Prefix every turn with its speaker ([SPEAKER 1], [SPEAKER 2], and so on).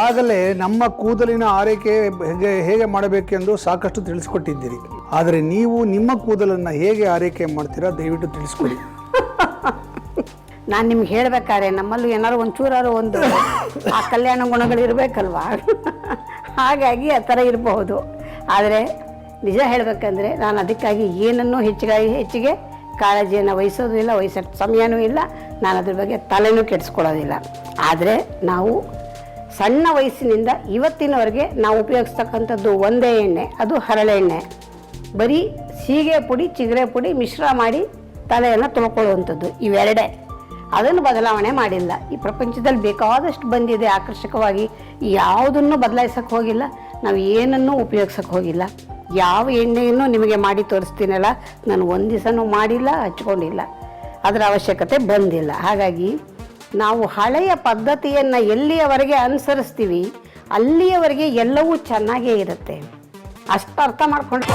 [SPEAKER 1] ಈಗಾಗಲೇ ನಮ್ಮ ಕೂದಲಿನ ಆರೈಕೆ ಹೇಗೆ ಮಾಡಬೇಕೆಂದು ಸಾಕಷ್ಟು ತಿಳಿಸ್ಕೊಟ್ಟಿದ್ದೀರಿ. ಆದರೆ ನೀವು ನಿಮ್ಮ ಕೂದಲನ್ನು ಹೇಗೆ ಆರೈಕೆ ಮಾಡ್ತೀರಾ ದಯವಿಟ್ಟು ತಿಳಿಸ್ಕೊಡಿ.
[SPEAKER 2] ನಾನು ನಿಮ್ಗೆ ಹೇಳ್ಬೇಕಾದ್ರೆ ನಮ್ಮಲ್ಲೂ ಏನಾದ್ರು ಒಂಚೂರಾರು ಒಂದು ಆ ಕಲ್ಯಾಣ ಗುಣಗಳು ಇರಬೇಕಲ್ವಾ, ಹಾಗಾಗಿ ಆ ಥರ ಇರಬಹುದು. ಆದರೆ ನಿಜ ಹೇಳಬೇಕಂದ್ರೆ ನಾನು ಅದಕ್ಕಾಗಿ ಏನನ್ನೂ ಹೆಚ್ಚಿಗೆ ಕಾಳಜಿಯನ್ನು ವಹಿಸೋದು ಇಲ್ಲ, ವಹಿಸೋ ಸಮಯನೂ ಇಲ್ಲ, ನಾನು ಅದ್ರ ಬಗ್ಗೆ ತಲೆನೂ ಕೆಡಿಸ್ಕೊಳ್ಳೋದಿಲ್ಲ. ಆದರೆ ನಾವು ಸಣ್ಣ ವಯಸ್ಸಿನಿಂದ ಇವತ್ತಿನವರೆಗೆ ನಾವು ಉಪಯೋಗಿಸ್ತಕ್ಕಂಥದ್ದು ಒಂದೇ ಎಣ್ಣೆ, ಅದು ಹರಳೆಣ್ಣೆ. ಬರೀ ಸೀಗೆ ಪುಡಿ ಚಿಗರೆ ಪುಡಿ ಮಿಶ್ರ ಮಾಡಿ ತಲೆಯನ್ನು ತೊಳ್ಕೊಳ್ಳುವಂಥದ್ದು, ಇವೆರಡೇ. ಅದನ್ನು ಬದಲಾವಣೆ ಮಾಡಿಲ್ಲ. ಈ ಪ್ರಪಂಚದಲ್ಲಿ ಬೇಕಾದಷ್ಟು ಬಂದಿದೆ ಆಕರ್ಷಕವಾಗಿ, ಯಾವುದನ್ನು ಬದಲಾಯಿಸೋಕ್ಕೆ ಹೋಗಿಲ್ಲ, ನಾವು ಏನನ್ನೂ ಉಪಯೋಗಿಸೋಕ್ಕೆ ಹೋಗಿಲ್ಲ. ಯಾವ ಎಣ್ಣೆಯನ್ನು ನಿಮಗೆ ಮಾಡಿ ತೋರಿಸ್ತೀನಲ್ಲ, ನಾನು ಒಂದು ದಿವಸನೂ ಮಾಡಿಲ್ಲ, ಹಚ್ಕೊಂಡಿಲ್ಲ, ಅದರ ಅವಶ್ಯಕತೆ ಬಂದಿಲ್ಲ. ಹಾಗಾಗಿ ನಾವು ಹಳೆಯ ಪದ್ಧತಿಯನ್ನು ಎಲ್ಲಿಯವರೆಗೆ ಅನುಸರಿಸ್ತೀವಿ ಅಲ್ಲಿಯವರೆಗೆ ಎಲ್ಲವೂ ಚೆನ್ನಾಗೇ ಇರುತ್ತೆ. ಅಷ್ಟು ಅರ್ಥ ಮಾಡ್ಕೊಂಡು